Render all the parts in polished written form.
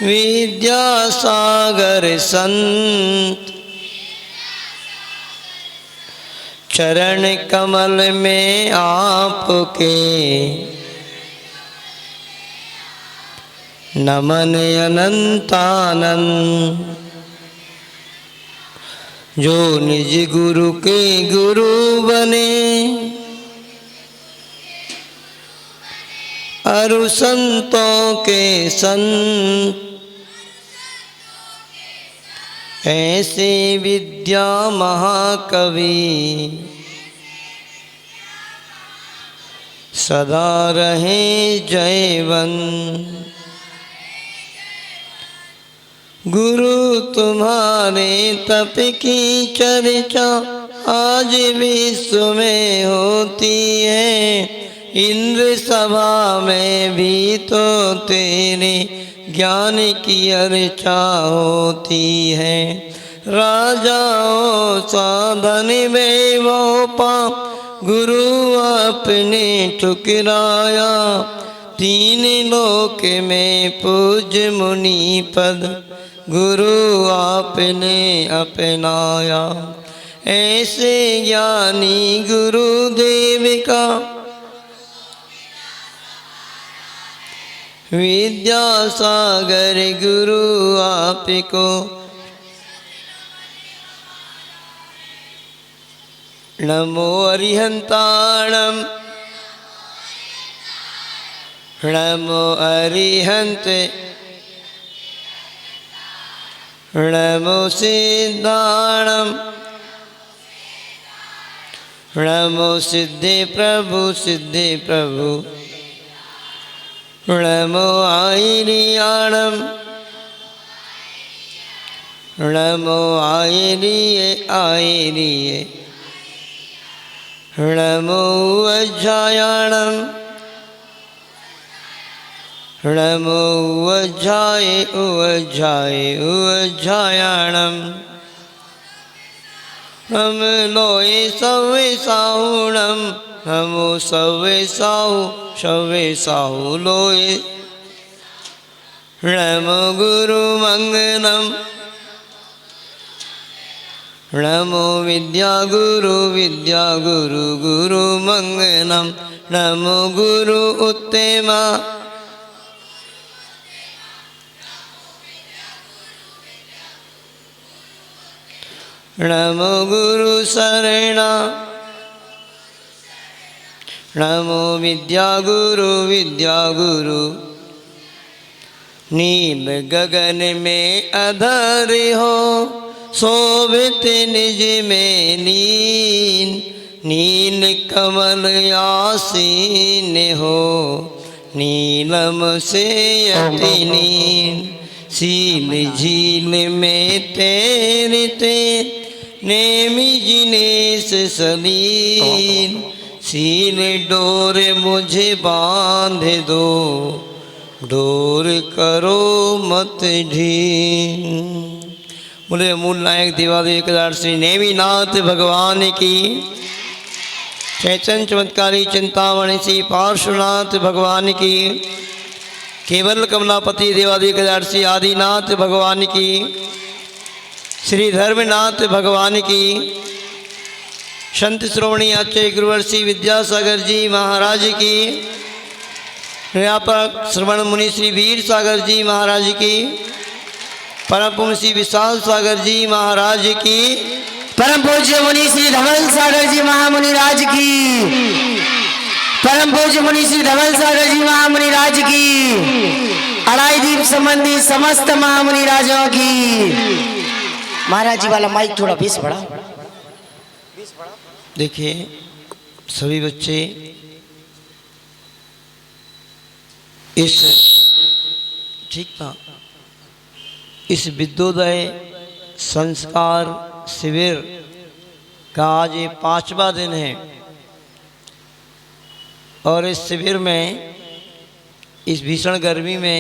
विद्यासागर संत चरण कमल में आपके नमन अनंतानंद। जो निज गुरु के गुरु बने अरु संतों के संत, ऐसे विद्या महाकवि सदा रहे जयवंत। गुरु तुम्हारे तप की चर्चा आज विश्व में होती है। इंद्र सभा में भी तो तेरे ज्ञान की अर्चा होती है। राजाओं साधन वैभव पा गुरु आपने ठुकराया। तीन लोक में पूज्य मुनि पद गुरु आपने अपनाया। ऐसे ज्ञानी गुरुदेव का विद्यासागर गुरु आपको नमो अरिहंताणम। नमो अरिहंत नमो सिद्धाणम। नमो सिद्धे प्रभु सिद्धे प्रभु। नमो आयरियाणम। नमो आयरिये आयरिये। नमो अज्जायाणम। नमो अज्जाय उज्जाय उज्जायाणम। नम लोए सवे साहुणम। नमो सवे साहु सवे साहु लोए। नमो गुरु मंगलम। नमो विद्या गुरु गुरु मंगलम। नमो गुरु उत्तमा। नमो गुरु शरणा। नमो विद्या गुरु नील गगन में अधर हो शोभित निज में नील। नील कमल आसीन हो नीलम से अति नील। सील झील में तैरते नेमि जिनेश सलील। सील डोर मुझे बांध दो डोर करो मत ढील। बोले मूल नायक देवादेव केदार श्री नेमिनाथ भगवान की। चैतन्य चमत्कारी चिंतामणि श्री पार्श्वनाथ भगवान की। केवल कमलापति देवादेव केदार श्री आदिनाथ भगवान की। श्री धर्मनाथ भगवान की। संत श्रोमणी आचार्य गुरुवर श्री विद्यासागर जी महाराज की। व्यापक श्रवण मुनि श्री वीर सागर जी महाराज की। परम पूज्य श्री विशाल सागर जी महाराज की। परम पूज्य मुनि श्री धवल सागर जी महामुनि राज की। परम पूज्य मुनि श्री धवल सागर जी महामुनि राज की। अड़ाई दीप संबंधी समस्त महामुनि राजों की। महाराज जी वाला माइक थोड़ा बीस बड़ा। देखिए सभी बच्चे इस ठीक था इस विद्योदय संस्कार शिविर का आज ये 5वां दिन है। और इस शिविर में इस भीषण गर्मी में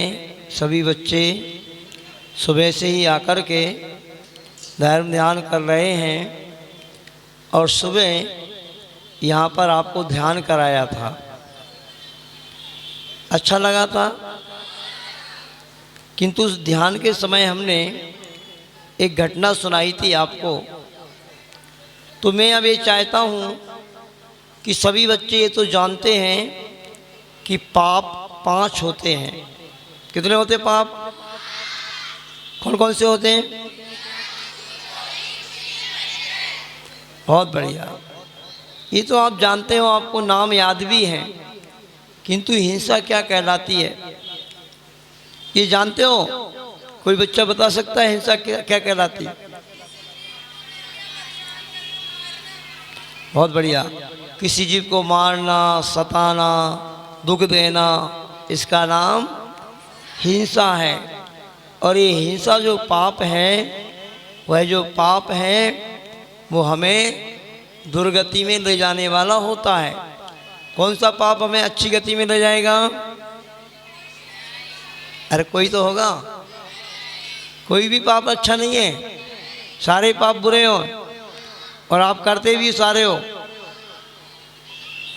सभी बच्चे सुबह से ही आकर के धर्म ध्यान कर रहे हैं। और सुबह यहाँ पर आपको ध्यान कराया था। अच्छा लगा था किंतु उस ध्यान के समय हमने एक घटना सुनाई थी आपको। तो मैं अब ये चाहता हूँ कि सभी बच्चे ये तो जानते हैं कि पाप 5 होते हैं। कितने होते पाप? कौन कौन से होते हैं? बहुत बढ़िया, ये तो आप जानते हो, आपको नाम याद भी हैं। किंतु हिंसा क्या कहलाती है ये जानते हो? कोई बच्चा बता सकता है हिंसा क्या कहलाती है? बहुत बढ़िया। किसी जीव को मारना, सताना, दुख देना, इसका नाम हिंसा है। और ये हिंसा जो पाप है, वह जो पाप है वो हमें दुर्गति में ले जाने वाला होता है। कौन सा पाप हमें अच्छी गति में ले जाएगा? अरे कोई तो होगा। कोई भी पाप अच्छा नहीं है, सारे पाप बुरे हो और आप करते भी सारे हो।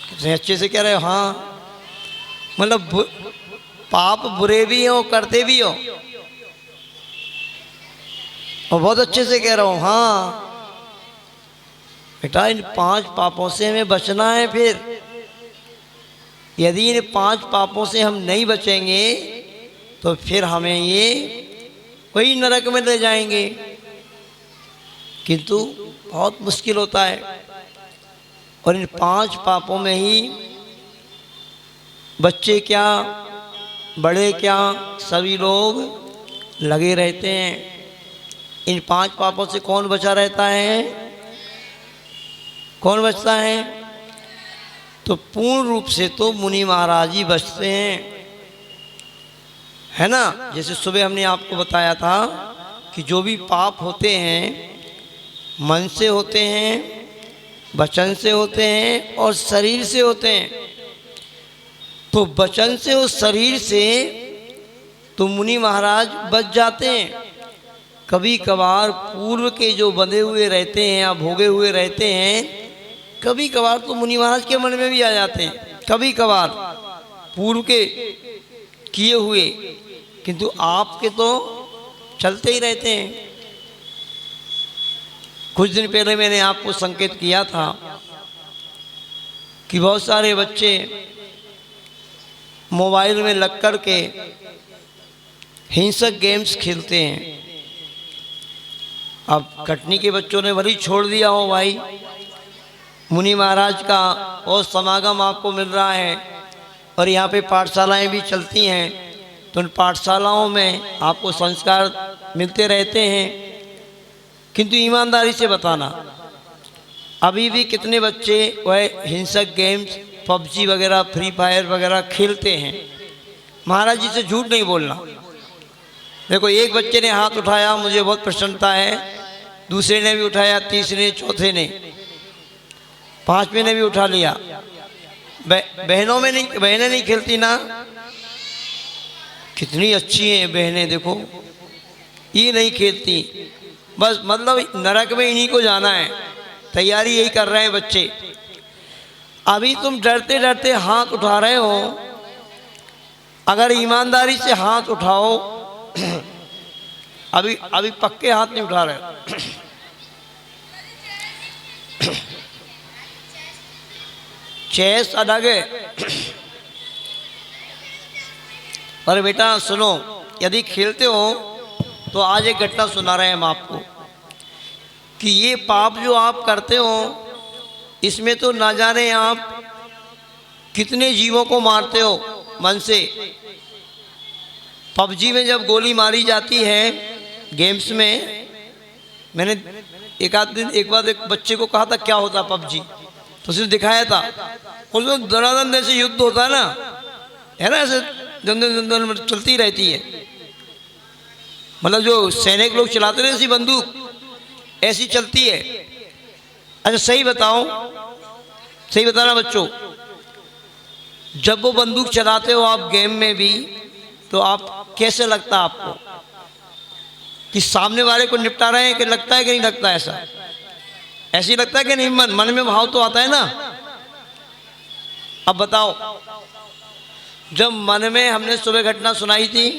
कितने अच्छे से कह रहे हो। हाँ, मतलब पाप बुरे भी हो, करते भी हो, और बहुत अच्छे से कह रहा हूँ। हाँ बेटा, इन 5 पापों से हमें बचना है। फिर यदि इन 5 पापों से हम नहीं बचेंगे तो फिर हमें ये वही नरक में ले जाएंगे। किंतु बहुत मुश्किल होता है। और इन 5 पापों में ही बच्चे क्या, बड़े क्या, सभी लोग लगे रहते हैं। इन 5 पापों से कौन बचा रहता है? कौन बचता है? तो पूर्ण रूप से तो मुनि महाराज ही बचते हैं, है ना। जैसे सुबह हमने आपको बताया था कि जो भी पाप होते हैं मन से होते हैं, वचन से होते हैं और शरीर से होते हैं। तो वचन से और शरीर से तो मुनि महाराज बच जाते हैं। कभी कभार पूर्व के जो बंधे हुए रहते हैं या भोगे हुए रहते हैं, कभी कभार तो मुनि महाराज के मन में भी आ जाते हैं। कभी कभार पूर्व के किए हुए, किंतु आपके तो चलते ही रहते हैं। कुछ दिन पहले मैंने आपको संकेत किया था कि बहुत सारे बच्चे मोबाइल में लग कर के हिंसक गेम्स खेलते हैं। अब कटनी के बच्चों ने भली छोड़ दिया हो भाई, मुनि महाराज का और समागम आपको मिल रहा है और यहाँ पे पाठशालाएं भी चलती हैं, तो उन पाठशालाओं में आपको संस्कार मिलते रहते हैं। किंतु ईमानदारी से बताना, अभी भी कितने बच्चे वह हिंसक गेम्स पबजी वगैरह, फ्री फायर वगैरह खेलते हैं। महाराज जी से झूठ नहीं बोलना। देखो, एक बच्चे ने हाथ उठाया, मुझे बहुत प्रसन्नता है। दूसरे ने भी उठाया, तीसरे, चौथे ने, 5वें ने भी उठा लिया। बहनों में नहीं, बहनें नहीं खेलती ना। कितनी अच्छी हैं बहनें, देखो ये नहीं खेलती। बस मतलब नरक में इन्हीं को जाना है, तैयारी यही कर रहे हैं बच्चे। अभी तुम डरते डरते हाथ उठा रहे हो, अगर ईमानदारी से हाथ उठाओ, अभी पक्के हाथ नहीं उठा रहे। चेस अलग है। पर बेटा सुनो, यदि खेलते हो तो आज एक घटना सुना रहे हैं हम आपको कि ये पाप जो आप करते हो, इसमें तो ना जाने आप कितने जीवों को मारते हो मन से। पबजी में जब गोली मारी जाती है गेम्स में, मैंने एक बार एक बच्चे को कहा था क्या होता पबजी, तो उसने दिखाया था। उसमें दनादन जैसे युद्ध होता है ना, है ना, ऐसे दन चलती रहती है। मतलब जो सैनिक लोग चलाते हैं ऐसी बंदूक, ऐसी चलती है। अच्छा सही बताओ, सही बताना बच्चों, जब वो बंदूक चलाते हो आप गेम में भी, तो आप कैसे लगता आपको कि सामने वाले को निपटा रहे हैं, कि लगता है कि नहीं लगता? ऐसा ऐसे ही लगता है कि नहीं? मन में भाव तो आता है ना। अब बताओ, जब मन में, हमने सुबह घटना सुनाई थी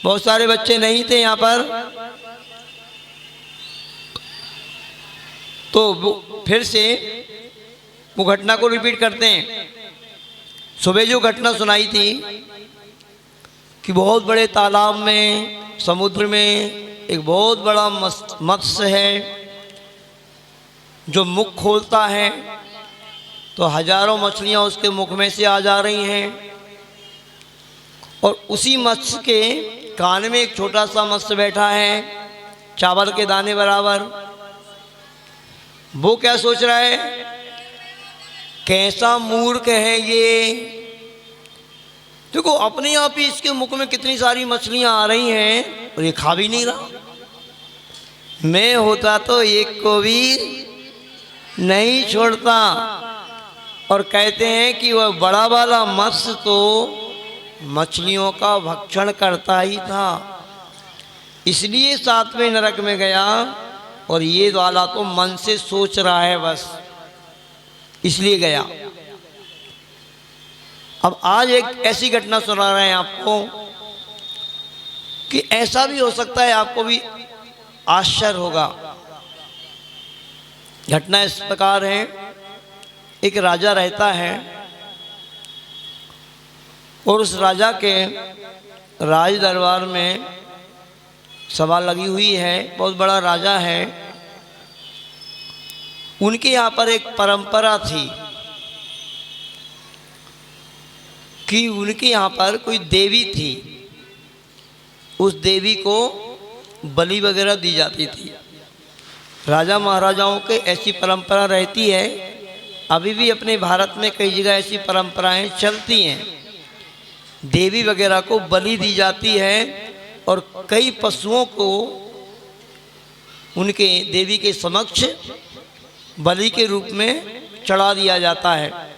बहुत सारे बच्चे नहीं थे यहाँ पर, तो फिर से वो घटना को रिपीट करते हैं। सुबह जो घटना सुनाई थी कि बहुत बड़े तालाब में, समुद्र में एक बहुत बड़ा मत्स्य है जो मुख खोलता है तो हजारों मछलियां उसके मुख में से आ जा रही हैं, और उसी मत्स्य के कान में एक छोटा सा मत्स्य बैठा है, चावल के दाने बराबर। वो क्या सोच रहा है, कैसा मूर्ख है ये, देखो अपने आप ही इसके मुख में कितनी सारी मछलियां आ रही हैं और ये खा भी नहीं रहा। मैं होता तो एक को भी नहीं छोड़ता। और कहते हैं कि वह बड़ा वाला मत्स्य तो मछलियों का भक्षण करता ही था, इसलिए सातवें नरक में गया, और ये वाला तो मन से सोच रहा है बस, इसलिए गया। अब आज एक ऐसी घटना सुना रहे हैं आपको कि ऐसा भी हो सकता है, आपको भी आश्चर्य होगा। घटना इस प्रकार है, एक राजा रहता है और उस राजा के राज दरबार में सभा लगी हुई है, बहुत बड़ा राजा है। उनके यहाँ पर एक परंपरा थी कि उनके यहाँ पर कोई देवी थी, उस देवी को बलि वगैरह दी जाती थी। राजा महाराजाओं के ऐसी परंपरा रहती है, अभी भी अपने भारत में कई जगह ऐसी परंपराएं चलती हैं, देवी वगैरह को बलि दी जाती है और कई पशुओं को उनके देवी के समक्ष बलि के रूप में चढ़ा दिया जाता है।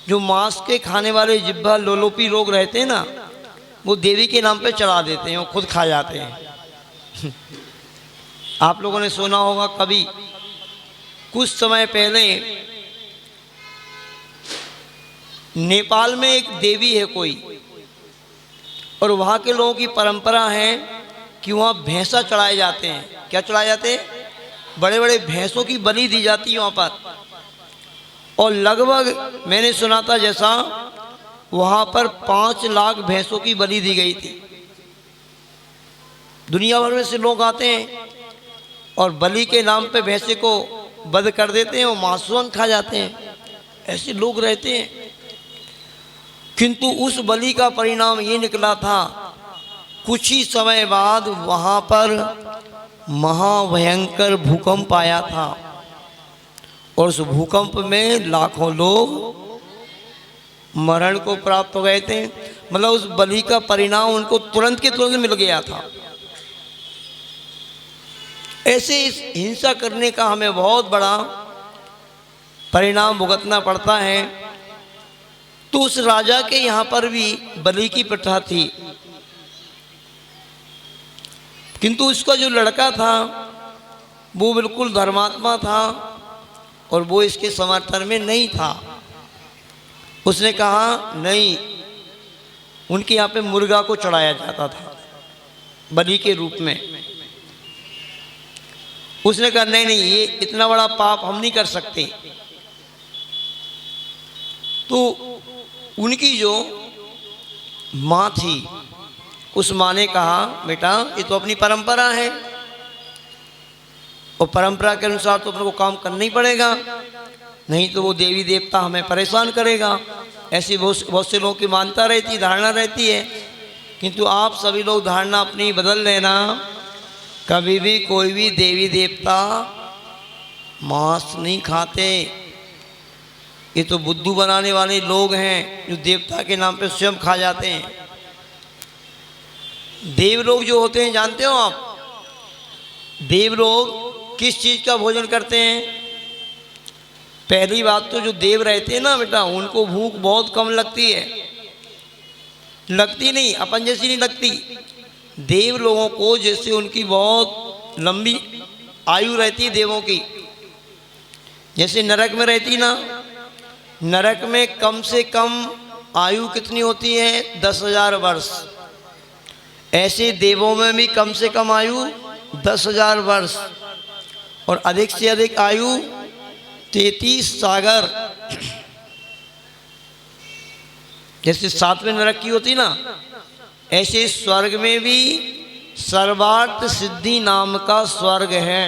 जो मांस के खाने वाले जिह्वा लोलोपी रोग रहते हैं ना, वो देवी के नाम पे चढ़ा देते हैं, वो खुद खा जाते हैं। आप लोगों ने सुना होगा कभी, कुछ समय पहले नेपाल में एक देवी है कोई, और वहाँ के लोगों की परंपरा है कि वहाँ भैंसा चढ़ाए जाते हैं। क्या चढ़ाए जाते हैं? बड़े बड़े भैंसों की बलि दी जाती है वहाँ पर। और लगभग मैंने सुना था जैसा वहाँ पर 5 लाख भैंसों की बलि दी गई थी। दुनिया भर में से लोग आते हैं और बलि के नाम पे भैंसे को वध कर देते हैं और मांसवान खा जाते हैं, ऐसे लोग रहते हैं। किंतु उस बलि का परिणाम ये निकला था, कुछ ही समय बाद वहाँ पर महाभयंकर भूकंप आया था, और उस भूकंप में लाखों लोग मरण को प्राप्त हो गए थे। मतलब उस बलि का परिणाम उनको तुरंत के तुरंत मिल गया था। ऐसे इस हिंसा करने का हमें बहुत बड़ा परिणाम भुगतना पड़ता है। तो उस राजा के यहाँ पर भी बलि की प्रथा थी, किंतु उसका जो लड़का था वो बिल्कुल धर्मात्मा था और वो इसके समर्थन में नहीं था। उसने कहा नहीं, उनके यहाँ पे मुर्गा को चढ़ाया जाता था बलि के रूप में। उसने कहा नहीं नहीं, ये इतना बड़ा पाप हम नहीं कर सकते। तो उनकी जो माँ थी, उस माँ ने कहा बेटा ये तो अपनी परंपरा है और परंपरा के अनुसार तो अपने को काम करना ही पड़ेगा, नहीं तो वो देवी देवता हमें परेशान करेगा। ऐसी बहुत से लोगों की मान्यता रहती, धारणा रहती है। किंतु आप सभी लोग धारणा अपनी बदल लेना, कभी भी कोई भी देवी देवता मांस नहीं खाते। ये तो बुद्धू बनाने वाले लोग हैं जो देवता के नाम पे स्वयं खा जाते हैं। देव लोग जो होते हैं जानते हो आप, देव लोग किस चीज़ का भोजन करते हैं? पहली बात तो जो देव रहते हैं ना बेटा, उनको भूख बहुत कम लगती है, लगती नहीं, अपन जैसी नहीं लगती। देव लोगों को जैसे उनकी बहुत लंबी आयु रहती है देवों की, जैसे नरक में रहती ना, नरक में कम से कम आयु कितनी होती है? 10,000 वर्ष। ऐसे देवों में भी कम से कम आयु 10,000 वर्ष और अधिक से अधिक आयु 33 सागर। जैसे 7वें नरक की होती ना, ऐसे स्वर्ग में भी सर्वार्थ सिद्धि नाम का स्वर्ग है।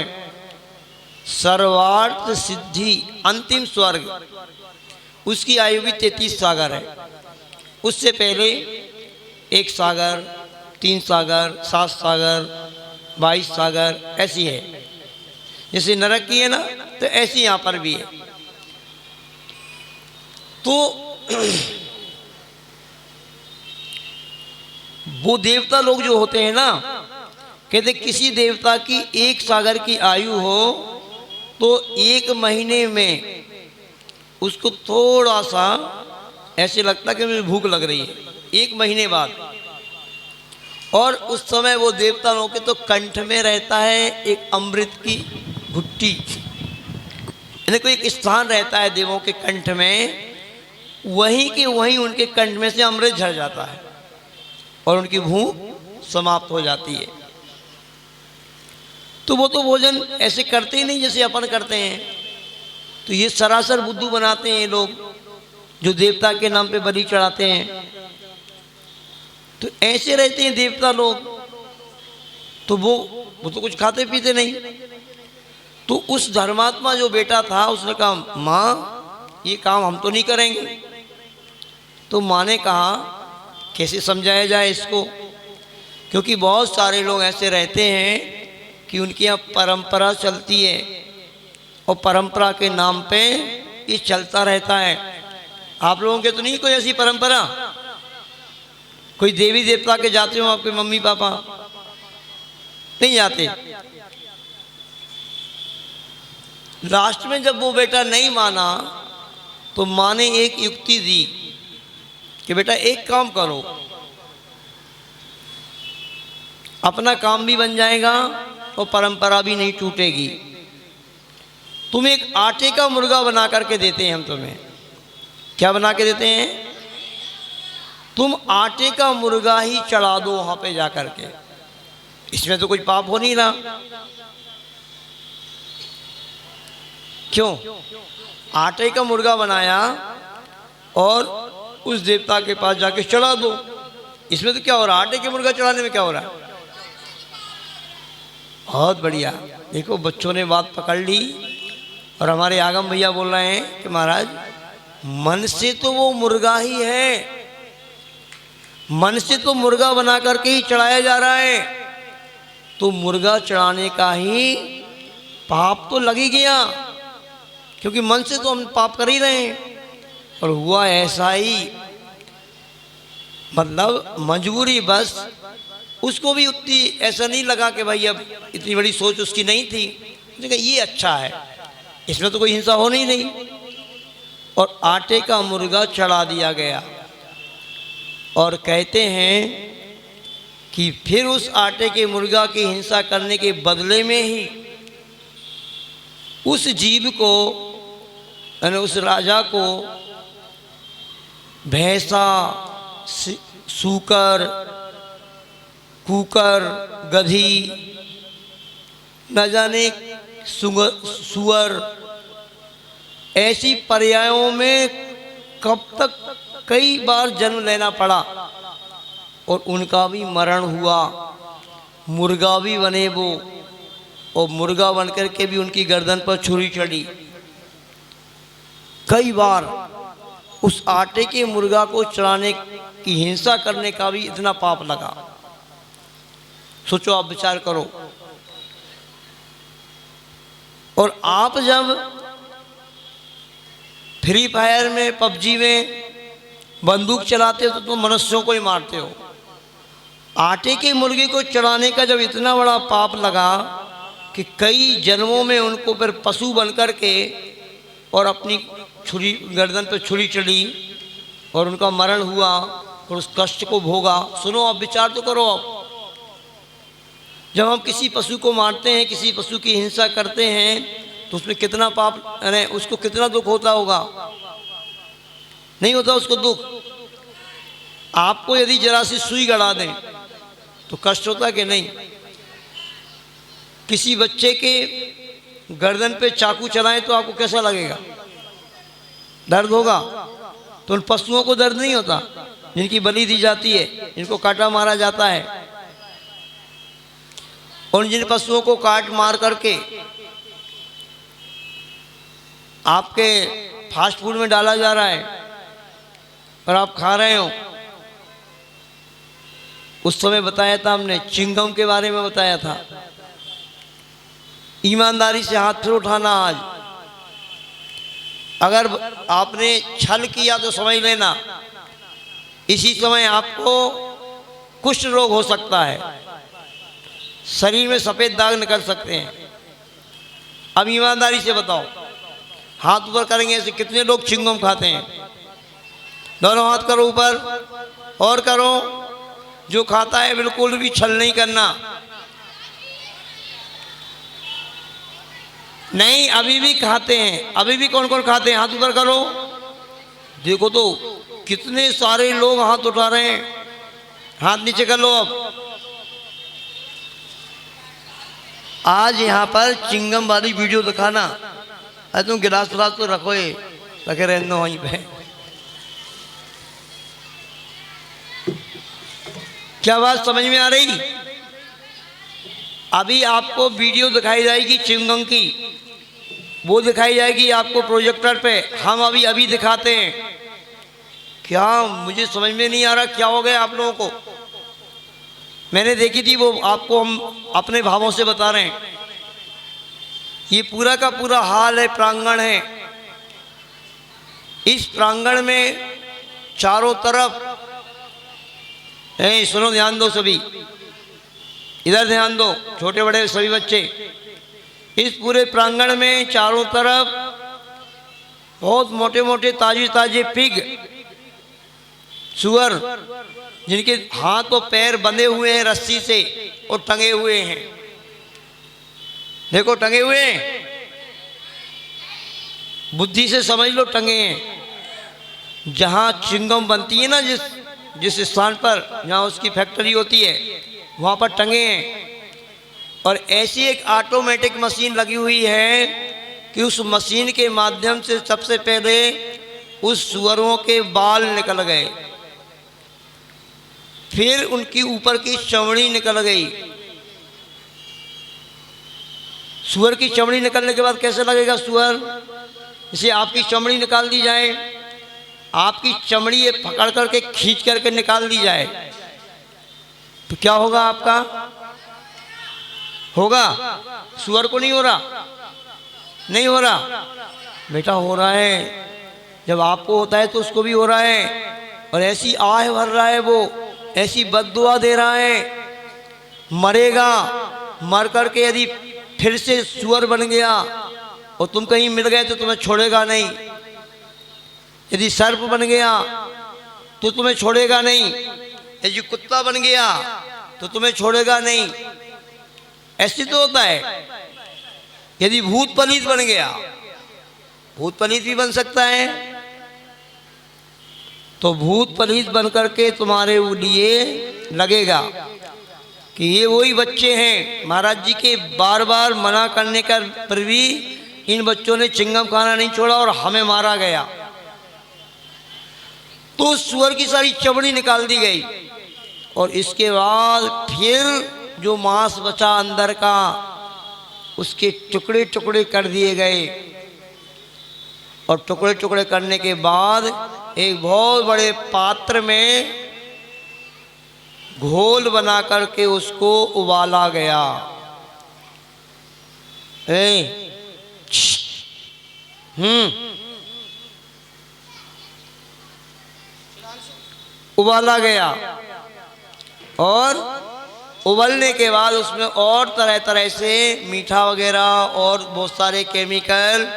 सर्वार्थ सिद्धि अंतिम स्वर्ग, उसकी आयु भी 33 सागर है। उससे पहले 1 सागर, 3 सागर, 7 सागर, 22 सागर ऐसी है। जैसे नरक की है ना, तो ऐसी यहाँ पर भी है। तो वो देवता लोग जो होते हैं ना, कहते किसी देवता की 1 सागर की आयु हो तो 1 महीने में उसको थोड़ा सा ऐसे लगता कि मुझे भूख लग रही है 1 महीने बाद। और उस समय वो देवता लोगों के तो कंठ में रहता है एक अमृत की घुट्टी, यानी कोई एक स्थान रहता है देवों के कंठ में, वहीं के वहीं उनके कंठ में से अमृत झड़ जाता है और उनकी भूख समाप्त हो जाती है। तो वो तो भोजन ऐसे करते ही नहीं जैसे अपन करते हैं। तो ये सरासर बुद्धू बनाते हैं लोग जो देवता के नाम पे बलि चढ़ाते हैं। तो ऐसे रहते हैं देवता लोग, तो वो तो कुछ खाते पीते नहीं। तो उस धर्मात्मा जो बेटा था उसने कहा माँ ये काम हम तो नहीं करेंगे। तो माँ ने कहा कैसे समझाया जाए इसको, क्योंकि बहुत सारे लोग ऐसे रहते हैं कि उनकी यहाँ परंपरा चलती है और परंपरा के नाम पे ये चलता रहता है। आप लोगों के तो नहीं कोई ऐसी परंपरा? कोई देवी देवता के जाते हो आपके मम्मी पापा? नहीं जाते। लास्ट में जब वो बेटा नहीं माना तो माँ ने एक युक्ति दी कि बेटा एक काम करो, अपना काम भी बन जाएगा और परंपरा भी नहीं टूटेगी। तुम एक आटे का मुर्गा बना करके देते हैं हम तुम्हें। क्या बना के देते हैं? तुम आटे का मुर्गा ही चढ़ा दो वहां पे जा करके, इसमें तो कुछ पाप हो नहीं रहा। क्यों? आटे का मुर्गा बनाया और उस देवता के पास जाके चढ़ा दो, इसमें तो क्या हो रहा? आटे के मुर्गा चढ़ाने में क्या हो रहा है? बहुत बढ़िया। देखो बच्चों ने बात पकड़ ली और हमारे आगम भैया बोल रहे हैं कि महाराज मन से तो वो मुर्गा ही है, मन से तो मुर्गा बना करके ही चढ़ाया जा रहा है, तो मुर्गा चढ़ाने का ही पाप तो लग ही गया, क्योंकि मन से तो हम पाप कर ही रहे हैं। और हुआ ऐसा ही, मतलब मजबूरी बस। उसको भी उतनी ऐसा नहीं लगा कि भाई अब इतनी बड़ी सोच उसकी नहीं थी, लेकिन ये अच्छा है, इसमें तो कोई हिंसा हो नहीं रही। और आटे का मुर्गा चढ़ा दिया गया और कहते हैं कि फिर उस आटे के मुर्गा की हिंसा करने के बदले में ही उस जीव को, यानी उस राजा को भैंसा, सूकर, कुकर, गधी, न जाने सुअर, ऐसी पर्यायों में कब तक कई बार जन्म लेना पड़ा और उनका भी मरण हुआ। मुर्गा भी बने वो, और मुर्गा बन करके भी उनकी गर्दन पर छुरी चढ़ी। कई बार उस आटे के मुर्गा को चढ़ाने की हिंसा करने का भी इतना पाप लगा। सोचो, आप विचार करो। और आप जब फ्री फायर में, पबजी में बंदूक चलाते हो तो तुम मनुष्यों को ही मारते हो। आटे के मुर्गे को चढ़ाने का जब इतना बड़ा पाप लगा कि कई जन्मों में उनको फिर पशु बन कर के और अपनी छुरी, गर्दन पर छुरी चढ़ी और उनका मरण हुआ और उस कष्ट को भोगा। सुनो, आप विचार तो करो। आप जब हम किसी पशु को मारते हैं, किसी पशु की हिंसा करते हैं, तो उसमें कितना पाप, यानी उसको कितना दुख होता होगा? नहीं होता उसको दुख? आपको यदि जरा सी सुई गड़ा दें तो कष्ट होता कि नहीं? किसी बच्चे के गर्दन पे चाकू चलाएं तो आपको कैसा लगेगा? दर्द होगा। तो उन पशुओं को दर्द नहीं होता जिनकी बलि दी जाती है, जिनको काटा मारा जाता है। और जिन पशुओं को काट मार करके आपके फास्ट फूड में डाला जा रहा है और आप खा रहे हो, उस समय बताया था हमने, चिंगम के बारे में बताया था। ईमानदारी से हाथ फिर उठाना। आज अगर आपने छल किया तो समझ लेना इसी समय आपको कुष्ठ रोग हो सकता है, शरीर में सफ़ेद दाग निकल सकते हैं। अब ईमानदारी से बताओ, हाथ ऊपर करेंगे ऐसे कितने लोग चिंगम खाते हैं? दोनों हाथ करो ऊपर, और करो। जो खाता है बिल्कुल भी छल नहीं करना। नहीं, अभी भी खाते हैं। अभी भी कौन कौन खाते हैं? हाथ ऊपर करो। देखो तो कितने सारे लोग हाथ उठा रहे हैं। हाथ नीचे कर लो। अब आज यहाँ पर चिंगम वाली वीडियो दिखाना। अरे तुम गिलास विलास तो रखो, ये रखे रहने दो वहीं पे। क्या बात समझ में आ रही? अभी आपको वीडियो दिखाई जाएगी चिंगम की, वो दिखाई जाएगी आपको प्रोजेक्टर पे। हम अभी दिखाते हैं। क्या मुझे समझ में नहीं आ रहा क्या हो गया आप लोगों को। मैंने देखी थी वो, आपको हम अपने भावों से बता रहे हैं। ये पूरा का पूरा हाल है, प्रांगण है। इस प्रांगण में चारों तरफ, सुनो, ध्यान दो सभी, इधर ध्यान दो, छोटे बड़े सभी बच्चे। इस पूरे प्रांगण में चारों तरफ बहुत मोटे मोटे ताजे ताजे पिग, सुअर, जिनके हाथ और पैर बंधे हुए हैं रस्सी से और टंगे हुए हैं। देखो टंगे हुए हैं, बुद्धि से समझ लो, टंगे हैं। जहाँ चिंगम बनती है ना, जिस स्थान पर जहाँ उसकी फैक्ट्री होती है, वहाँ पर टंगे हैं। और ऐसी एक ऑटोमेटिक मशीन लगी हुई है कि उस मशीन के माध्यम से सबसे पहले उस सुअरों के बाल निकल गए, फिर उनकी ऊपर की चमड़ी निकल गई। सुअर की चमड़ी निकलने के बाद कैसे लगेगा सुअर? जैसे आपकी चमड़ी निकाल दी जाए, आपकी चमड़ी ये पकड़ करके खींच करके निकाल दी जाए, तो क्या होगा आपका? होगा? सुअर को नहीं हो रहा? नहीं हो रहा बेटा, हो रहा है। जब आपको होता है तो उसको भी हो रहा है। और ऐसी आह भर रहा है वो, ऐसी बद्दुआ दे रहा है, मरेगा। मर करके यदि फिर से सुअर बन गया और तुम कहीं मिल गए तो तुम्हें छोड़ेगा नहीं। यदि सर्प बन गया तो तुम्हें छोड़ेगा नहीं। यदि कुत्ता बन गया तो तुम्हें छोड़ेगा नहीं। ऐसे तो होता है। यदि भूत पलीत बन गया, भूत पलीत भी बन सकता है, तो भूत पलीत बन करके तुम्हारे लिए लगेगा कि ये वही बच्चे हैं। महाराज जी के बार बार मना करने का पर भी इन बच्चों ने चिंगम खाना नहीं छोड़ा और हमें मारा गया। तो सुअर की सारी चमड़ी निकाल दी गई और इसके बाद फिर जो मांस बचा अंदर का, उसके टुकड़े टुकड़े कर दिए गए। और टुकड़े टुकड़े करने के बाद एक बहुत बड़े पात्र में घोल बना करके उसको उबाला गया। उबाला गया और उबलने के बाद उसमें और तरह तरह से मीठा वगैरह और बहुत सारे केमिकल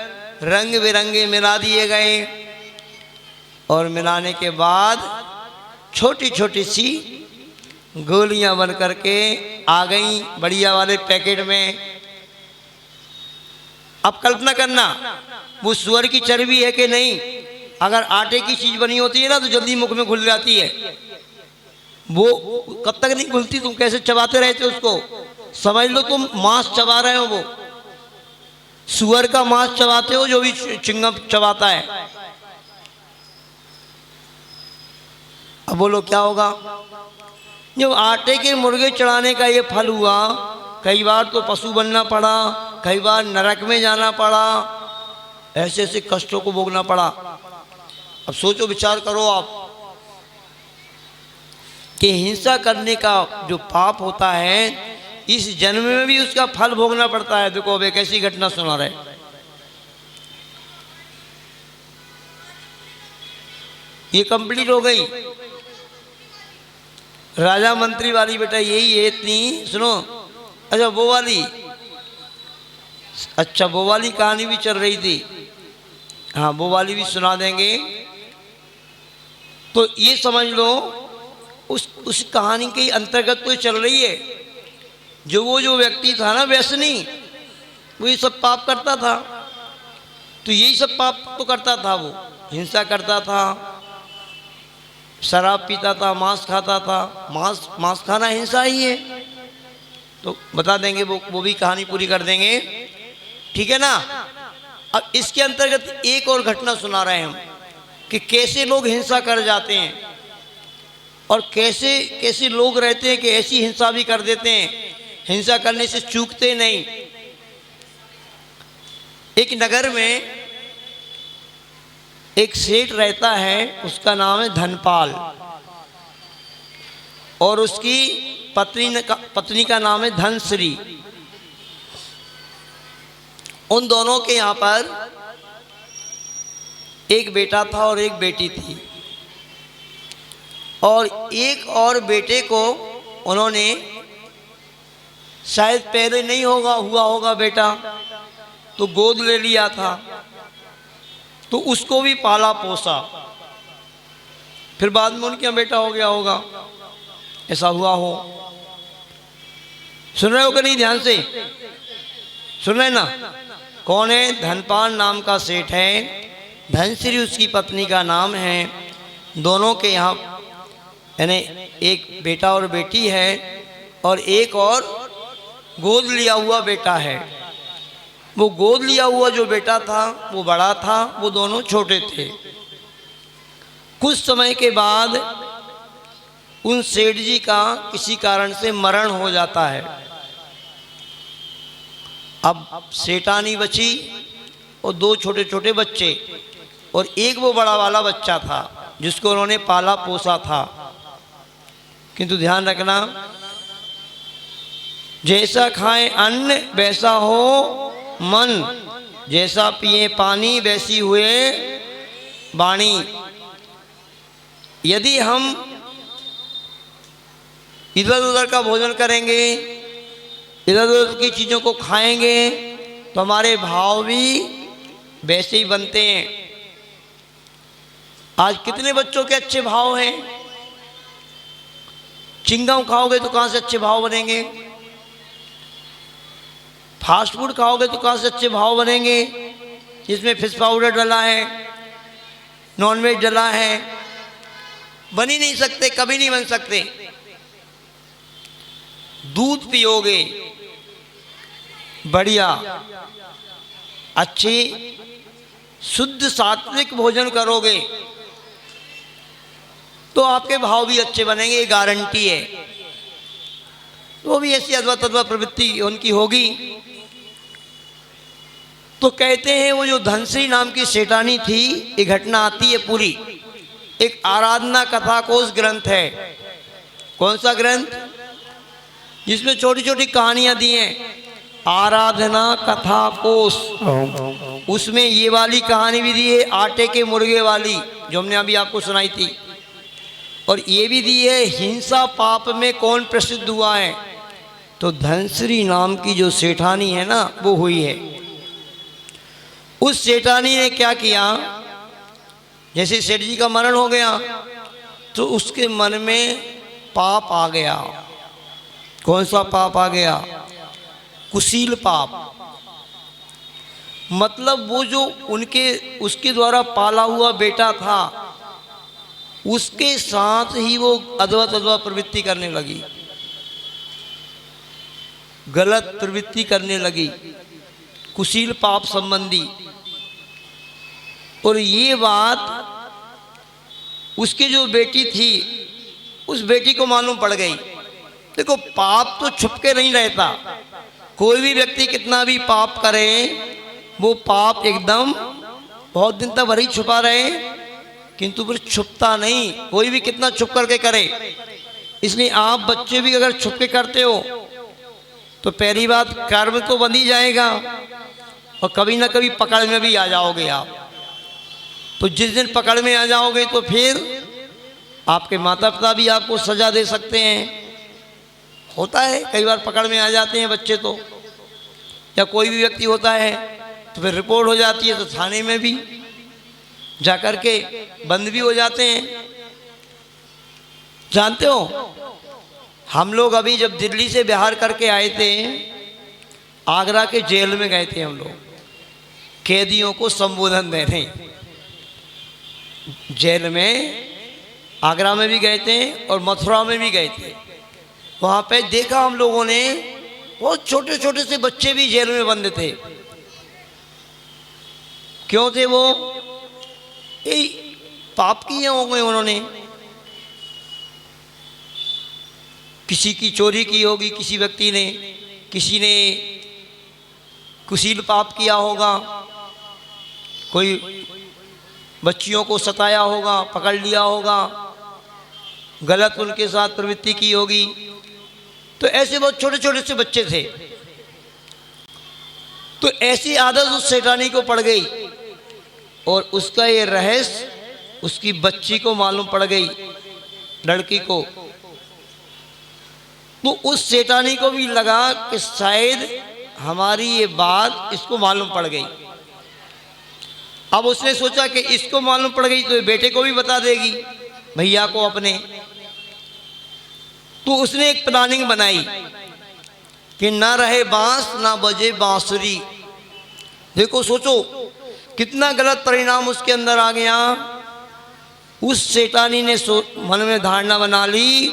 रंग बिरंगे मिला दिए गए। और मिलाने के बाद छोटी छोटी सी गोलियां बन करके आ गई बढ़िया वाले पैकेट में। अब कल्पना करना, वो सुअर की चर्बी है कि नहीं। अगर आटे की चीज बनी होती है ना तो जल्दी मुख में घुल जाती है। वो कब तक नहीं घुलती, तुम कैसे चबाते रहते हो उसको? समझ लो तुम मांस चबा रहे हो, वो सुअर का मांस चबाते हो जो भी चिंगम चबाता है। अब बोलो क्या होगा? जब आटे के मुर्गे चढ़ाने का ये फल हुआ, कई बार तो पशु बनना पड़ा, कई बार नरक में जाना पड़ा, ऐसे ऐसे कष्टों को भोगना पड़ा। अब सोचो, विचार करो आप कि हिंसा करने का जो पाप होता है इस जन्म में भी उसका फल भोगना पड़ता है। देखो अब एक ऐसी घटना सुना रहे। ये कंप्लीट हो गई, राजा मंत्री वाली बेटा यही है इतनी, सुनो। अच्छा वो वाली, अच्छा वो वाली कहानी भी चल रही थी, हाँ वो वाली भी सुना देंगे। तो ये समझ लो उस कहानी के अंतर्गत तो चल रही है। वो जो व्यक्ति था ना व्यसनी, वो ये सब पाप करता था, तो यही सब पाप तो करता था। वो हिंसा करता था, शराब पीता था, मांस खाता था। मांस खाना हिंसा ही है, तो बता देंगे, वो भी कहानी पूरी कर देंगे, ठीक है ना। अब इसके अंतर्गत एक और घटना सुना रहे हैं हम कि कैसे लोग हिंसा कर जाते हैं और कैसे कैसे लोग रहते हैं कि ऐसी हिंसा भी कर देते हैं, हिंसा करने से चूकते नहीं। एक नगर में एक सेठ रहता है, उसका नाम है धनपाल, और उसकी पत्नी का नाम है धनश्री। उन दोनों के यहाँ पर एक बेटा था और एक बेटी थी, और एक और बेटे को उन्होंने, शायद पहले नहीं हुआ होगा बेटा, तो गोद ले लिया था, तो उसको भी पाला पोसा, फिर बाद में उनके यहाँ बेटा हो गया होगा, ऐसा हुआ हो। सुन रहे हो कि नहीं? ध्यान से सुन रहे ना? कौन है? धनपाल नाम का सेठ है, धनश्री उसकी पत्नी का नाम है। दोनों के यहाँ यानी एक बेटा और बेटी है, और एक और गोद लिया हुआ बेटा है। वो गोद लिया हुआ जो बेटा था वो बड़ा था, वो दोनों छोटे थे। कुछ समय के बाद उन सेठ जी का किसी कारण से मरण हो जाता है। अब सेठानी बची और दो छोटे छोटे बच्चे, और एक वो बड़ा वाला बच्चा था जिसको उन्होंने पाला पोसा था। किंतु ध्यान रखना, जैसा खाए अन्न वैसा हो मन, जैसा पिए पानी वैसी हुए वाणी। यदि हम इधर उधर का भोजन करेंगे, इधर उधर की चीज़ों को खाएंगे, तो हमारे भाव भी वैसे ही बनते हैं। आज कितने बच्चों के अच्छे भाव हैं? चिंगम खाओगे तो कहाँ से अच्छे भाव बनेंगे? फास्ट फूड खाओगे तो कहाँ से अच्छे भाव बनेंगे? जिसमें फिश पाउडर डला है, नॉनवेज डला है, बन ही नहीं सकते, कभी नहीं बन सकते। दूध पियोगे, बढ़िया अच्छी शुद्ध सात्विक भोजन करोगे तो आपके भाव भी अच्छे बनेंगे, ये गारंटी है। वो भी ऐसी अथवा तथवा प्रवृत्ति उनकी होगी। तो कहते हैं वो जो धनश्री नाम की सेठानी थी, ये घटना आती है पूरी, एक आराधना कथा कोश ग्रंथ है। कौन सा ग्रंथ? जिसमें छोटी छोटी कहानियां दी हैं, आराधना कथा कोश। उसमें ये वाली कहानी भी दी है, आटे के मुर्गे वाली, जो हमने अभी आपको सुनाई थी, और ये भी दी है हिंसा पाप में कौन प्रसिद्ध हुआ है। तो धनश्री नाम की जो सेठानी है ना, वो हुई है। उस सेठानी ने क्या किया, जैसे सेठ जी का मरण हो गया तो उसके मन में पाप आ गया। कौन सा पाप आ गया? कुशील पाप। मतलब वो जो उसके द्वारा पाला हुआ बेटा था, उसके साथ ही वो अद्वैत अद्वैत प्रवृत्ति करने लगी, गलत प्रवृत्ति करने लगी, कुशील पाप संबंधी। और ये बात उसकी जो बेटी थी उस बेटी को मालूम पड़ गई। देखो, पाप तो छुप के नहीं रहता। कोई भी व्यक्ति कितना भी पाप करे, वो पाप एकदम बहुत दिन तक भरी छुपा रहे, किंतु फिर छुपता नहीं। कोई भी कितना छुप करके करे। इसलिए आप बच्चे भी अगर छुप के करते हो तो पहली बात, कर्म तो बन ही जाएगा और कभी ना कभी पकड़ में भी आ जाओगे आप। तो जिस दिन पकड़ में आ जाओगे तो फिर आपके माता पिता भी आपको सजा दे सकते हैं। होता है, कई बार पकड़ में आ जाते हैं बच्चे तो, या कोई भी व्यक्ति होता है तो फिर रिपोर्ट हो जाती है, तो थाने में भी जाकर के बंद भी हो जाते हैं। जानते हो, हम लोग अभी जब दिल्ली से बिहार करके आए थे, आगरा के जेल में गए थे हम लोग कैदियों को संबोधन देने। जेल में आगरा में भी गए थे और मथुरा में भी गए थे। वहाँ पे देखा हम लोगों ने, बहुत छोटे छोटे से बच्चे भी जेल में बंद थे। क्यों थे वो? यही पाप किए होंगे उन्होंने, किसी की चोरी की होगी किसी व्यक्ति ने, किसी ने कुशील पाप किया होगा, कोई बच्चियों को सताया होगा, पकड़ लिया होगा, गलत उनके साथ प्रवृत्ति की होगी। तो ऐसे बहुत छोटे छोटे से बच्चे थे। तो ऐसी आदत उस शैतानी को पड़ गई और उसका ये रहस्य उसकी बच्ची को मालूम पड़ गई, लड़की को। तो उस शैतानी को भी लगा कि शायद हमारी ये बात इसको मालूम पड़ गई। अब उसने सोचा कि इसको मालूम पड़ गई तो ये बेटे को भी बता देगी, भैया को अपने। तो उसने एक प्लानिंग बनाई कि ना रहे बांस ना बजे बांसुरी। देखो, सोचो कितना गलत परिणाम उसके अंदर आ गया। उस शैतानी ने मन में धारणा बना ली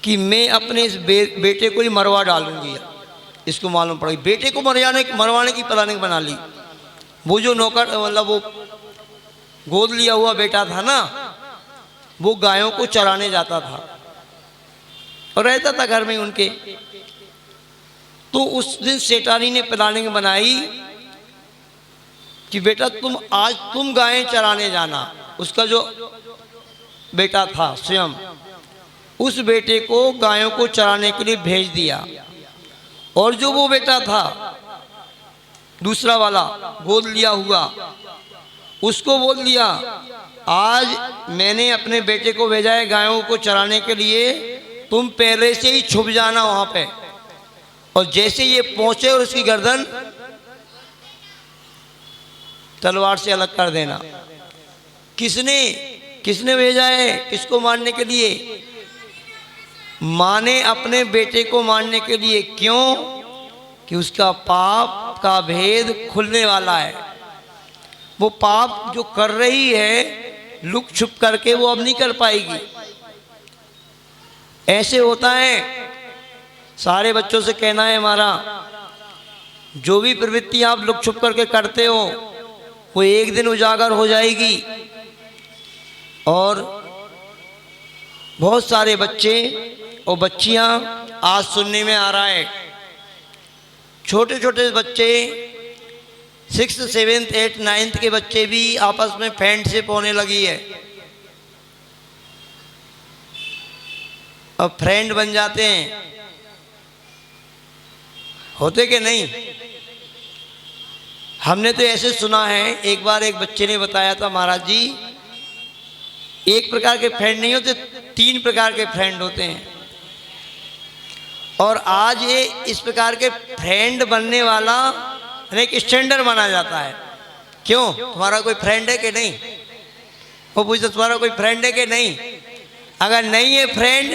कि मैं अपने इस बेटे को ही मरवा डालूंगी। इसको मालूम पड़ गई, बेटे को मरवाने की प्लानिंग बना ली। वो जो नौकर, मतलब वो गोद लिया हुआ बेटा था ना, वो गायों को चराने जाता था और रहता था घर में उनके। तो उस दिन शैतानी ने प्लानिंग बनाई कि बेटा आज तुम गायें चराने जाना। उसका जो बेटा था स्वयं, उस बेटे को गायों को चराने के लिए भेज दिया। और जो वो बेटा था दूसरा वाला गोद लिया हुआ, उसको बोल दिया, आज मैंने अपने बेटे को भेजा है गायों को चराने के लिए, तुम पहले से ही छुप जाना वहां पे, और जैसे ये पहुंचे और उसकी गर्दन तलवार से अलग कर देना। किसने भेजा है? किसको मारने के लिए? माँ ने अपने बेटे को मारने के लिए। क्यों? कि उसका पाप का भेद खुलने वाला है। वो पाप जो कर रही है लुक छुप करके, वो अब नहीं कर पाएगी। ऐसे होता है। सारे बच्चों से कहना है हमारा, जो भी प्रवृत्ति आप लुक छुप करके करते हो वो एक दिन उजागर हो जाएगी। और बहुत सारे बच्चे और बच्चियां, आज सुनने में आ रहा है, छोटे छोटे बच्चे 6th 7th 8th 9th के बच्चे भी आपस में फ्रेंडशिप होने लगी है। अब फ्रेंड बन जाते हैं, होते कि नहीं? हमने तो ऐसे सुना है। एक बार एक बच्चे ने बताया था, महाराज जी एक प्रकार के फ्रेंड नहीं होते, 3 प्रकार के फ्रेंड होते हैं। और आज ये इस प्रकार के फ्रेंड बनने वाला एक स्टैंडर्ड माना जाता है। क्यों? तुम्हारा कोई फ्रेंड है कि नहीं? वो पूछता तुम्हारा कोई फ्रेंड है कि नहीं? अगर नहीं है फ्रेंड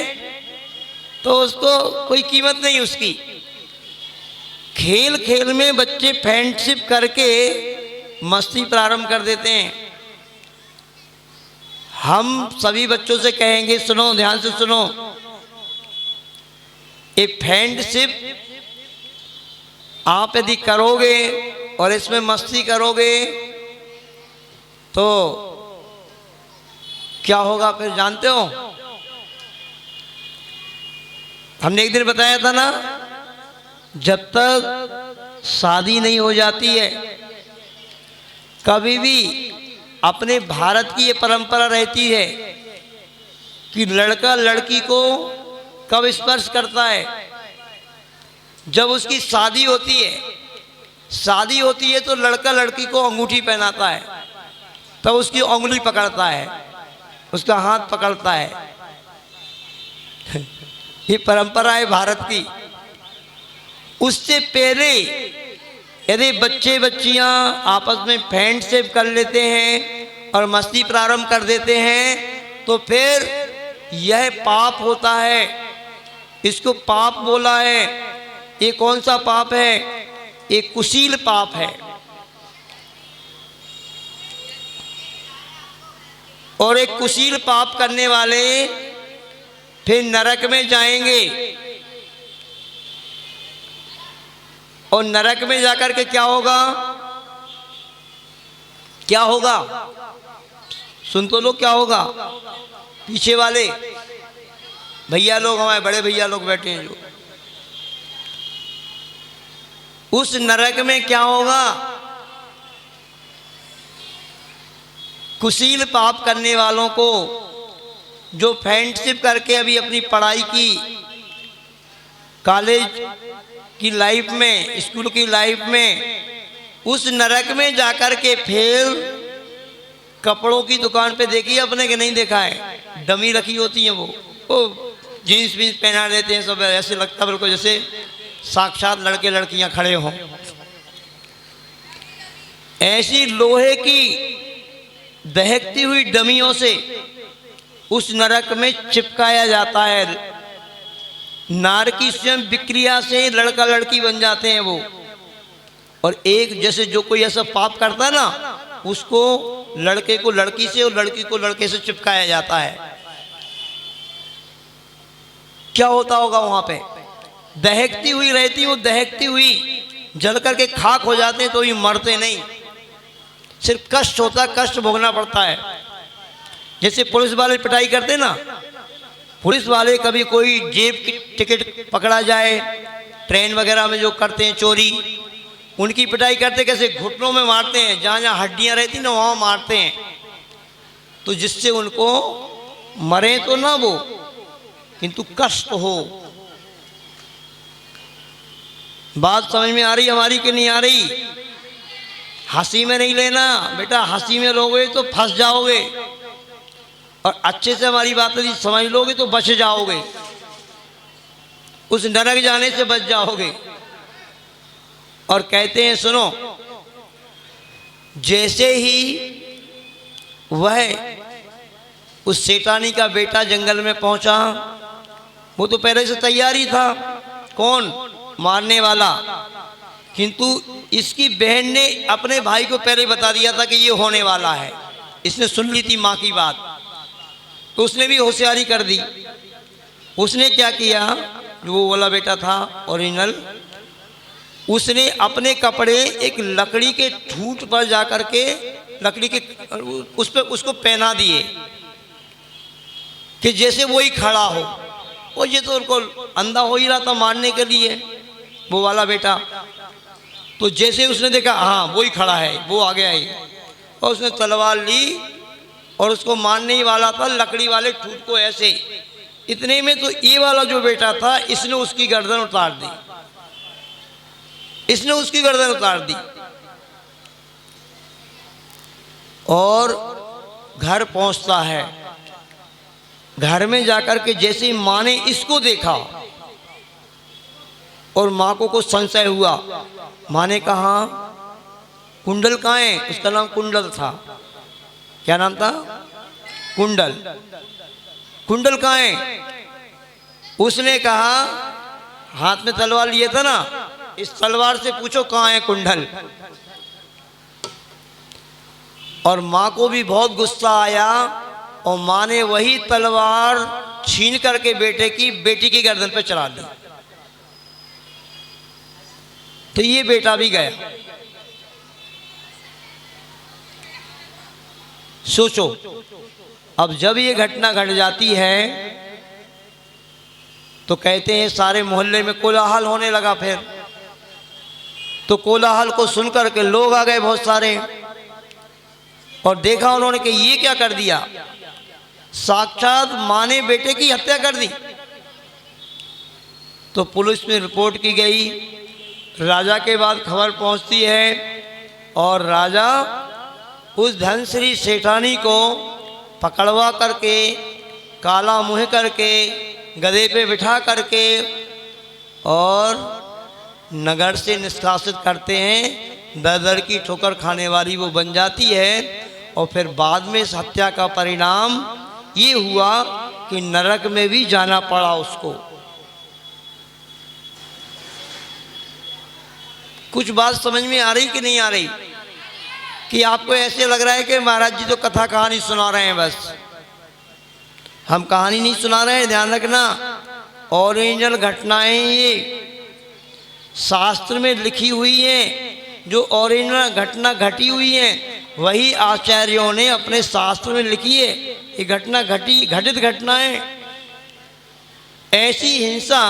तो उसको कोई कीमत नहीं उसकी। खेल खेल में बच्चे फ्रेंडशिप करके मस्ती प्रारंभ कर देते हैं। हम सभी बच्चों से कहेंगे, सुनो ध्यान से सुनो, ये फ्रेंडशिप आप यदि करोगे और इसमें मस्ती करोगे तो क्या होगा फिर जानते हो? हमने एक दिन बताया था ना, जब तक शादी नहीं हो जाती है, कभी भी अपने भारत की ये परंपरा रहती है कि लड़का लड़की को कब स्पर्श करता है? जब उसकी शादी होती है। शादी होती है तो लड़का लड़की को अंगूठी पहनाता है, तब उसकी उंगली पकड़ता है, उसका हाथ पकड़ता है। ये परंपरा है भारत की। उससे पहले यदि बच्चे बच्चियां आपस में फ्रेंडशिप कर लेते हैं और मस्ती प्रारंभ कर देते हैं तो फिर यह पाप होता है। इसको पाप बोला है। ये कौन सा पाप है? ये कुशील पाप है। और एक कुशील पाप करने वाले फिर नरक में जाएंगे। और नरक में जाकर के क्या होगा? क्या होगा? सुन तो लो, क्या होगा? पीछे वाले भैया लोग, हमारे बड़े भैया लोग बैठे हैं जो, उस नरक में क्या होगा? कुशील पाप करने वालों को, जो फ्रेंडशिप करके अभी अपनी पढ़ाई की, कॉलेज की लाइफ में, स्कूल की लाइफ में, उस नरक में जाकर के फिर कपड़ों की दुकान पे देखिए अपने के नहीं देखा है, डमी रखी होती हैं वो जीन्स बीन्स पहना लेते हैं सब, ऐसे लगता है बिल्कुल जैसे साक्षात लड़के लड़कियां खड़े हों। ऐसी लोहे की दहकती हुई डमियों से उस नरक में चिपकाया जाता है। नार की स्वयं विक्रिया से लड़का लड़की बन जाते हैं वो। और एक जैसे जो कोई ऐसा पाप करता है ना, उसको लड़के को लड़की से और लड़की को लड़के से चिपकाया जाता है। क्या होता होगा वहां पे? दहकती हुई रहती, वो दहकती हुई जल करके खाक हो जाते हैं तो ये मरते नहीं, सिर्फ कष्ट होता है, कष्ट भोगना पड़ता है। जैसे पुलिस वाले पिटाई करते ना, पुलिस वाले कभी कोई जेब की टिकट पकड़ा जाए, ट्रेन वगैरह में जो करते हैं चोरी, उनकी पिटाई करते कैसे? घुटनों में मारते हैं, जहाँ जहाँ हड्डियाँ रहती ना वहाँ मारते हैं, तो जिससे उनको मरे तो ना वो, किंतु कष्ट हो। बात समझ में आ रही हमारी कि नहीं आ रही? हंसी में नहीं लेना बेटा, हंसी में लोगे तो फंस जाओगे, और अच्छे से हमारी बात यदि समझ लोगे तो बच जाओगे, उस नरक जाने से बच जाओगे। और कहते हैं सुनो, जैसे ही वह उस सेठानी का बेटा जंगल में पहुंचा, वो तो पहले से तैयार ही था, कौन? मारने वाला। किंतु इसकी बहन ने अपने भाई को पहले बता दिया था कि ये होने वाला है। इसने सुन ली थी माँ की बात, तो उसने भी होशियारी कर दी। उसने क्या किया, जो वो वाला बेटा था ओरिजिनल, उसने अपने कपड़े एक लकड़ी के ठूंठ पर जाकर के, लकड़ी के उस पर उसको पहना दिए कि जैसे वही खड़ा हो। और ये तो उनको अंधा हो ही रहा था मारने के लिए, वो वाला बेटा। तो जैसे उसने देखा हाँ वही खड़ा है, वो आ गया है, और उसने तलवार ली और उसको मारने ही वाला था, लकड़ी वाले ठूंठ को ऐसे। इतने में तो ये वाला जो बेटा था, इसने उसकी गर्दन उतार दी, इसने उसकी गर्दन उतार दी। और घर पहुंचता है, घर में जाकर के जैसे ही माँ ने इसको देखा और माँ को कुछ संशय हुआ, माँ ने कहा कुंडल कहाँ है? उसका नाम कुंडल था। क्या नाम था? कुंडल। कुंडल कहाँ है? उसने कहा, हाथ में तलवार लिए था ना, इस तलवार से पूछो कहाँ है कुंडल। और माँ को भी बहुत गुस्सा आया और माँ ने वही तलवार छीन करके बेटी की गर्दन पर चढ़ा दी। तो ये बेटा भी गया। सोचो, अब जब ये घटना घट जाती है तो कहते हैं सारे मोहल्ले में कोलाहल होने लगा। फिर तो कोलाहल को सुनकर के लोग आ गए बहुत सारे, और देखा उन्होंने कि ये क्या कर दिया, साक्षात माँ ने बेटे की हत्या कर दी। तो पुलिस में रिपोर्ट की गई, राजा के बाद खबर पहुंचती है और राजा उस धनश्री सेठानी को पकड़वा करके, काला मुँह करके, गधे पे बिठा करके और नगर से निष्कासित करते हैं। दर दर की ठोकर खाने वाली वो बन जाती है। और फिर बाद में इस हत्या का परिणाम ये हुआ कि नरक में भी जाना पड़ा उसको। कुछ बात समझ में आ रही कि नहीं आ रही? कि आपको ऐसे लग रहा है कि महाराज जी तो कथा कहानी सुना रहे हैं। बस हम कहानी नहीं सुना रहे हैं, ध्यान रखना। ओरिजिनल घटनाएं ये शास्त्र में लिखी हुई हैं। जो ओरिजिनल घटना घटी हुई है वही आचार्यों ने अपने शास्त्र में लिखी है। ये घटना घटित घटनाएं, ऐसी हिंसा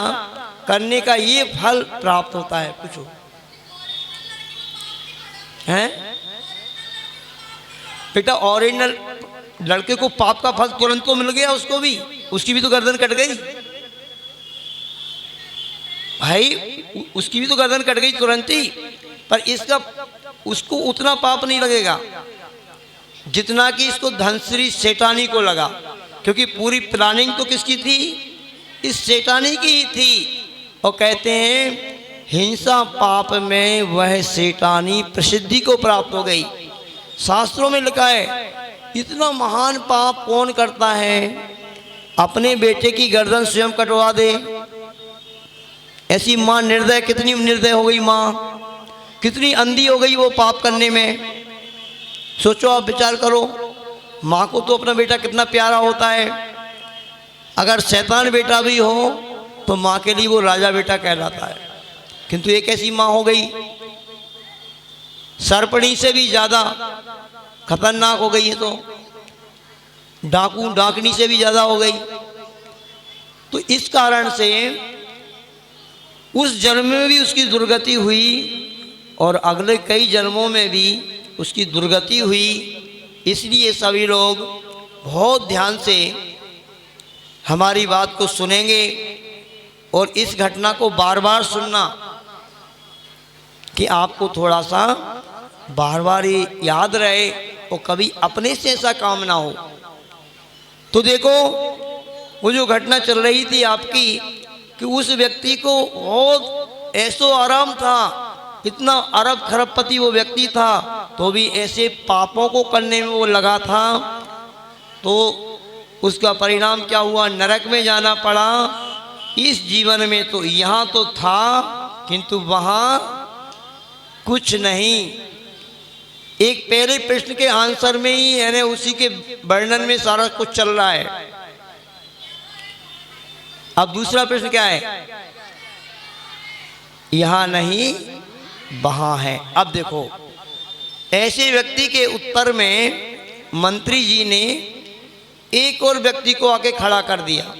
करने का ये फल प्राप्त होता है। पूछो हैं बेटा, ओरिजिनल लड़के को पाप का फल तुरंत तो मिल गया, उसको भी, उसकी भी तो गर्दन कट गई भाई, उसकी भी तो गर्दन कट गई तुरंत ही। पर इसका उसको उतना पाप नहीं लगेगा जितना कि इसको धनश्री सेठानी को लगा, क्योंकि पूरी प्लानिंग तो किसकी थी? इस सेठानी की ही थी। और कहते हैं हिंसा पाप में वह सेठानी प्रसिद्धि को प्राप्त हो गई। शास्त्रों में लिखा है इतना महान पाप कौन करता है, अपने बेटे की गर्दन स्वयं कटवा दे। ऐसी माँ निर्दय, कितनी निर्दय हो गई माँ, कितनी अंधी हो गई वो पाप करने में। सोचो, आप विचार करो, माँ को तो अपना बेटा कितना प्यारा होता है। अगर शैतान बेटा भी हो तो माँ के लिए वो राजा बेटा कहलाता है। किंतु एक ऐसी माँ हो गई, सर्पणी से भी ज़्यादा खतरनाक हो गई है, तो डाकू डाकनी से भी ज़्यादा हो गई। तो इस कारण से उस जन्म में भी उसकी दुर्गति हुई और अगले कई जन्मों में भी उसकी दुर्गति हुई। इसलिए सभी लोग बहुत ध्यान से हमारी बात को सुनेंगे और इस घटना को बार बार सुनना कि आपको थोड़ा सा बार बार ये याद रहे और कभी अपने से ऐसा काम ना हो। तो देखो, वो जो घटना चल रही थी आपकी कि उस व्यक्ति को बहुत ऐसो आराम था, इतना अरब खरबपति वो व्यक्ति था, तो भी ऐसे पापों को करने में वो लगा था। तो उसका परिणाम क्या हुआ? नरक में जाना पड़ा। इस जीवन में तो यहाँ तो था किंतु वहाँ कुछ नहीं। एक पहले प्रश्न के आंसर में ही यानी उसी के वर्णन में सारा कुछ चल रहा है। अब दूसरा प्रश्न क्या है? यहाँ नहीं वहाँ है। अब देखो, ऐसे व्यक्ति के उत्तर में मंत्री जी ने एक और व्यक्ति को आके खड़ा कर दिया,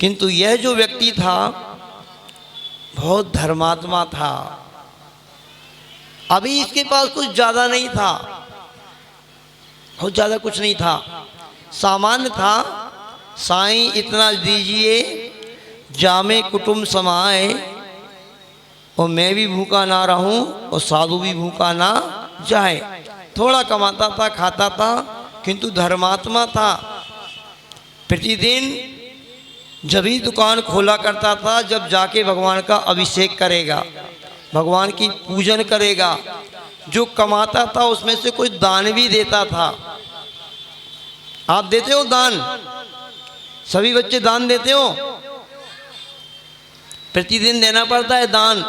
किंतु यह जो व्यक्ति था बहुत धर्मात्मा था। अभी इसके पास कुछ ज़्यादा नहीं था, बहुत ज़्यादा कुछ नहीं था, सामान्य था। साईं इतना दीजिए जामे कुटुंब समाए, और मैं भी भूखा ना रहूं और साधु भी भूखा ना जाए। थोड़ा कमाता था, खाता था, किंतु धर्मात्मा था। प्रतिदिन जब ही दुकान खोला करता था जब जाके भगवान का अभिषेक करेगा, भगवान की पूजन करेगा। जो कमाता था उसमें से कोई दान भी देता था। आप देते हो दान? सभी बच्चे दान देते हो? प्रतिदिन देना पड़ता है दान।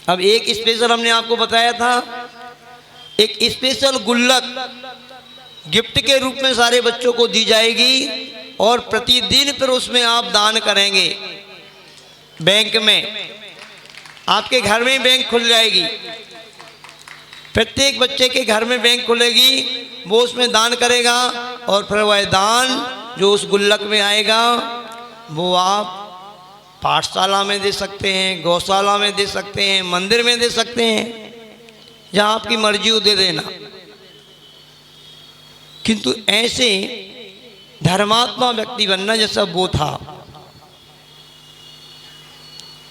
अब एक स्पेशल हमने आपको बताया था, एक स्पेशल गुल्लक गिफ्ट के रूप में सारे बच्चों को दी जाएगी और प्रतिदिन फिर उसमें आप दान करेंगे। बैंक में आपके घर में बैंक खुल जाएगी, प्रत्येक बच्चे के घर में बैंक खुलेगी, वो उसमें दान करेगा और फिर वह दान जो उस गुल्लक में आएगा वो आप पाठशाला में दे सकते हैं, गौशाला में दे सकते हैं, मंदिर में दे सकते हैं, जहाँ आपकी मर्जी हो दे देना। किंतु ऐसे धर्मात्मा व्यक्ति बनना जैसा वो था।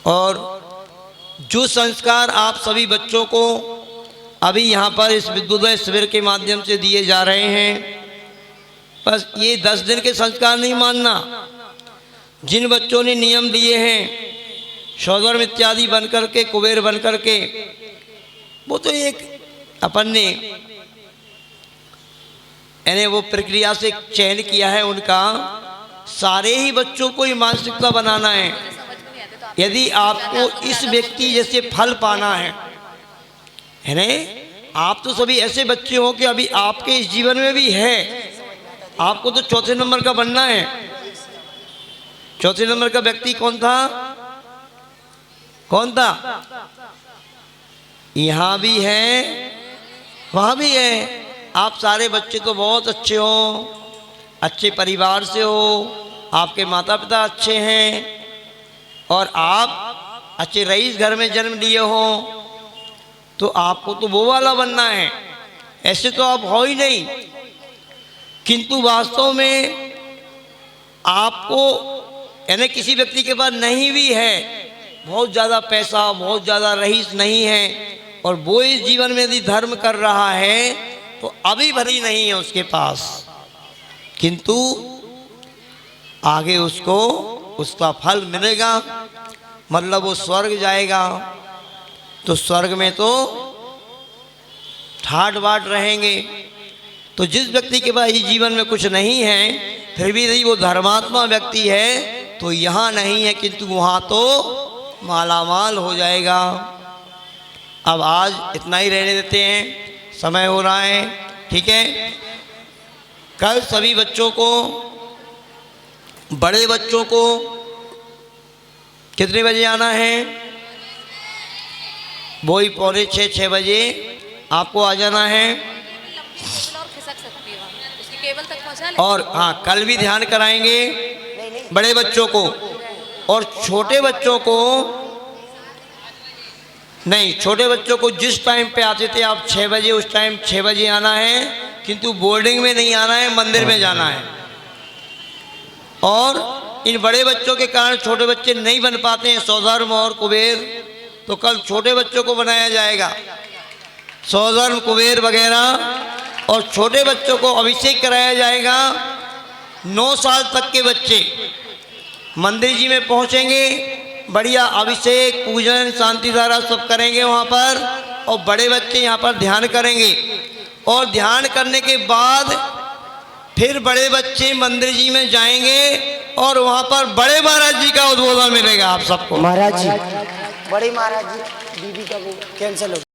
और जो संस्कार आप सभी बच्चों को अभी यहाँ पर इस विद्योदय शिविर के माध्यम से दिए जा रहे हैं, बस ये 10 दिन के संस्कार नहीं मानना। जिन बच्चों ने नियम लिए हैं सौधर्म इत्यादि बन करके, कुबेर बन करके, वो तो एक अपन ने यानी वो प्रक्रिया से चयन किया है, उनका सारे ही बच्चों को ही मानसिकता बनाना है। यदि आपको इस व्यक्ति जैसे फल पाना है ना, आप तो सभी ऐसे बच्चे हो कि अभी आपके इस जीवन में भी है, आपको तो चौथे नंबर का बनना है। चौथे नंबर का व्यक्ति कौन था? कौन था? यहाँ भी है, वहाँ भी है। आप सारे बच्चे तो बहुत अच्छे हो, अच्छे परिवार से हो, आपके माता पिता अच्छे हैं और आप अच्छे रईस घर में जन्म लिए हो, तो आपको तो वो वाला बनना है। ऐसे तो आप हो ही नहीं। किंतु वास्तव में आपको यानी किसी व्यक्ति के पास नहीं भी है, बहुत ज़्यादा पैसा, बहुत ज़्यादा रईस नहीं है, और वो इस जीवन में यदि धर्म कर रहा है तो अभी भरी नहीं है उसके पास, किंतु आगे उसको उसका फल मिलेगा, मतलब वो स्वर्ग जाएगा। तो स्वर्ग में तो ठाट बाट रहेंगे। तो जिस व्यक्ति के पास इस जीवन में कुछ नहीं है, फिर भी यदि वो धर्मात्मा व्यक्ति है तो यहाँ नहीं है, किंतु वहाँ तो मालामाल हो जाएगा। अब आज इतना ही रहने देते हैं, समय हो रहा है, ठीक है। कल सभी बच्चों को, बड़े बच्चों को कितने बजे आना है? वही 5:45-6 बजे आपको आ जाना है। और हाँ, कल भी ध्यान कराएंगे बड़े बच्चों को, और छोटे बच्चों को नहीं, छोटे बच्चों को जिस टाइम पे आते थे आप 6 बजे, उस टाइम 6 बजे आना है, किंतु बोर्डिंग में नहीं आना है, मंदिर में जाना है। और इन बड़े बच्चों के कारण छोटे बच्चे नहीं बन पाते हैं सौधर्म और कुबेर, तो कल छोटे बच्चों को बनाया जाएगा, सौधर्म कुबेर वगैरह, और छोटे बच्चों को अभिषेक कराया जाएगा। 9 साल तक के बच्चे मंदिर जी में पहुंचेंगे, बढ़िया अभिषेक, पूजन, शांति धारा सब करेंगे वहाँ पर, और बड़े बच्चे यहाँ पर ध्यान करेंगे। और ध्यान करने के बाद फिर बड़े बच्चे मंदिर जी में जाएंगे और वहाँ पर बड़े महाराज जी का उद्बोधन मिलेगा आप सबको। महाराज जी, बड़े महाराज जी, बीबी का वो कैंसिल हो